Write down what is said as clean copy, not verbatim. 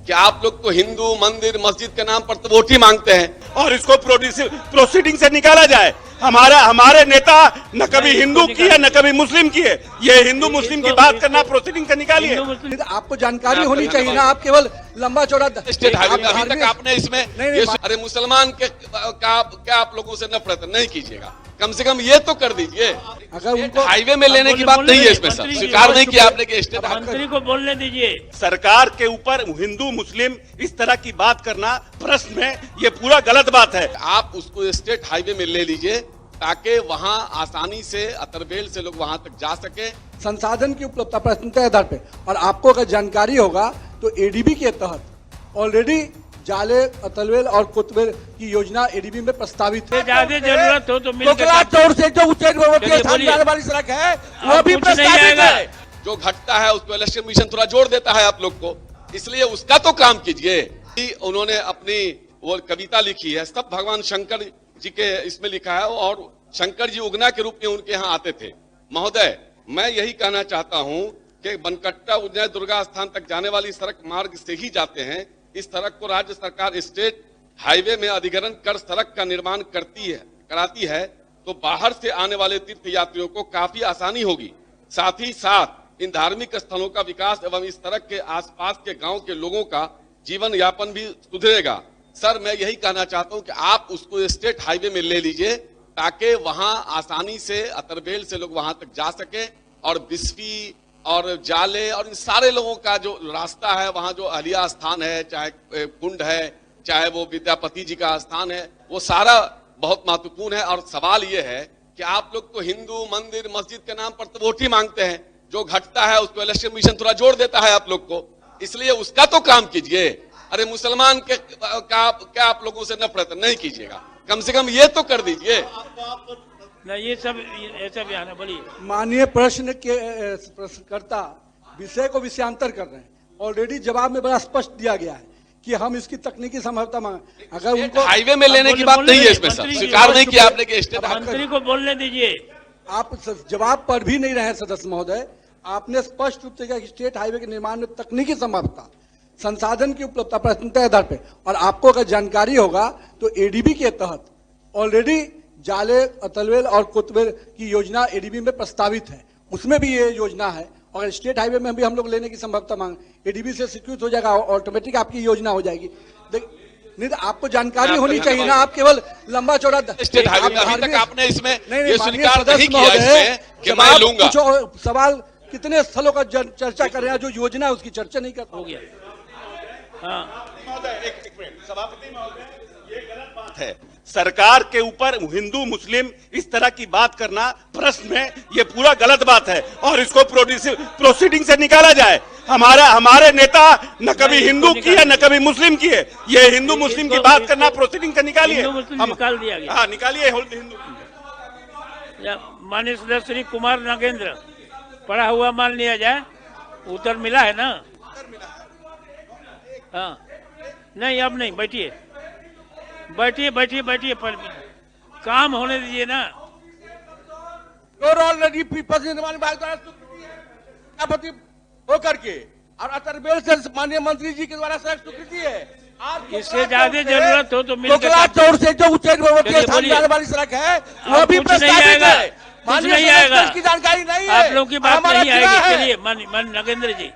कि आप लोग तो हिंदू मंदिर मस्जिद के नाम पर तो वोट ही मांगते हैं और इसको प्रोसीडिंग से निकाला जाए। हमारे नेता न कभी हिंदू की है न कभी मुस्लिम की है। ये हिंदू मुस्लिम की बात करना प्रोसीडिंग से निकालिए। आपको जानकारी होनी चाहिए ना, आप केवल लंबा चौड़ा स्टेट हाईवे में अभी तक आपने इसमें अरे मुसलमान के क्या आप लोगों से नफरत नहीं कीजिएगा, कम से कम ये तो कर दीजिए। अगर उनको हाईवे में लेने की बात नहीं है इसमें, सर स्वीकार नहीं किया आपने कि स्टेट मंत्री को बोलने दीजिए। सरकार के ऊपर हिंदू मुस्लिम इस तरह की बात करना प्रश्न में ये पूरा गलत बात है। आप उसको स्टेट हाईवे में ले लीजिए ताकि वहां आसानी से अतरबेल से लोग वहां तक जा सके। संसाधन की उपलब्धता प्राथमिकता के आधार पे, और आपको अगर जानकारी होगा तो एडीबी के तहत ऑलरेडी जाले अतलवेल और कोतवेल की योजना एडीबी में प्रस्तावित है। ज्यादा जरूरत हो तो चौड़ से जो उच्चैठ वाली सड़क है वो भी प्रस्तावित है। जो घटता है उसको इलेक्शन कमीशन थोड़ा जोड़ देता है आप लोग को, इसलिए उसका तो काम कीजिए। उन्होंने अपनी वो कविता लिखी है, सब भगवान शंकर जी के इसमें लिखा है, और शंकर जी उगना के रूप में उनके यहाँ आते थे। महोदय, मैं यही कहना चाहता हूँ कि बनकट्टा उज्जैन दुर्गा स्थान तक जाने वाली सड़क मार्ग से ही जाते हैं। इस सड़क को राज्य सरकार स्टेट हाईवे में अधिग्रहण कर सड़क का निर्माण कराती है तो बाहर से आने वाले तीर्थ यात्रियों को काफी आसानी होगी। साथ ही साथ इन धार्मिक स्थलों का विकास एवं इस सड़क के आसपास के गांव के लोगों का जीवन यापन भी सुधरेगा। सर, मैं यही कहना चाहता हूं कि आप उसको स्टेट हाईवे में ले लीजिए ताकि वहां आसानी से अतरबेल से लोग वहां तक जा सके, और बिस्फी और जाले और इन सारे लोगों का जो रास्ता है, वहां जो अहलिया स्थान है, चाहे कुंड है, चाहे वो विद्यापति जी का स्थान है, वो सारा बहुत महत्वपूर्ण है। और सवाल ये है कि आप लोग तो हिंदू मंदिर मस्जिद के नाम पर तो वोट ही मांगते हैं। जो घटता है उसको इलेक्शन कमीशन थोड़ा जोड़ देता है आप लोग को, इसलिए उसका तो काम कीजिए। अरे मुसलमान के क्या आप लोगों से नफरत नहीं कीजिएगा, कम से कम ये तो कर दीजिए। नहीं, ये सब ऐसा बयान है। बोलिए। माननीय प्रश्नकर्ता विषय को विषयांतर कर रहे हैं। ऑलरेडी जवाब में बड़ा स्पष्ट दिया गया है कि हम इसकी तकनीकी संभवता मांगे। अगर उनको हाईवे में लेने की बात नहीं है इसमें, सर स्वीकार नहीं किया आपने कि स्टेट मंत्री को बोलने दीजिए। आप जवाब पढ़ भी नहीं रहे हैं सदस्य महोदय। आपने स्पष्ट रूप से कहा कि स्टेट हाईवे के निर्माण में तकनीकी संभवता, संसाधन की उपलब्धता प्राथमिकता के आधार पे, और आपको अगर जानकारी होगा तो एडीबी के तहत ऑलरेडी जाले अतलवेल और कोतवेल की योजना एडीबी में प्रस्तावित है। उसमें भी ये योजना है, और स्टेट हाईवे में भी हम लोग लेने की संभवता मांग एडीबी से स्वीकृत हो जाएगा, ऑटोमेटिक आपकी योजना हो जाएगी। नहीं तो आपको जानकारी होनी चाहिए ना, आप केवल लंबा चौड़ा स्टेट हाईवे में अभी तक आपने इसमें ये स्वीकार नहीं किया इसमें कि मैं लूंगा। सवाल कितने स्थलों का चर्चा कर रहे हैं, जो योजना है उसकी चर्चा नहीं कर हो गया। हाँ सभापति महोदय, ये गलत बात है। सरकार के ऊपर हिंदू मुस्लिम इस तरह की बात करना प्रश्न में ये पूरा गलत बात है, और इसको प्रोसीडिंग से निकाला जाए। हमारे नेता न कभी हिंदू की है न कभी मुस्लिम की है। ये हिंदू मुस्लिम की बात करना प्रोसीडिंग से निकालिए। निकाल दिया गया। हाँ, निकालिए हिंदू। माननीय सदस्य श्री कुमार नागेंद्र, पढ़ा हुआ मान लिया जाए, उत्तर मिला है ना? हाँ, नहीं अब नहीं, बैठिए बैठिए बैठिए बैठिए, काम होने दीजिए ना। ऑलरेडी पीपल्स निर्माण विभाग द्वारा होकर के और अतरबेल से माननीय मंत्री जी के द्वारा स्वीकृति है। इससे ज्यादा जरूरत हो तो चौड़ से जो उच्चैठ वाली सड़क है वो भी प्रस्तावित है। कुछ नहीं आएगा, की जानकारी नहीं है, आप लोग की बात नहीं आएगी। चलिए मान नागेंद्र जी।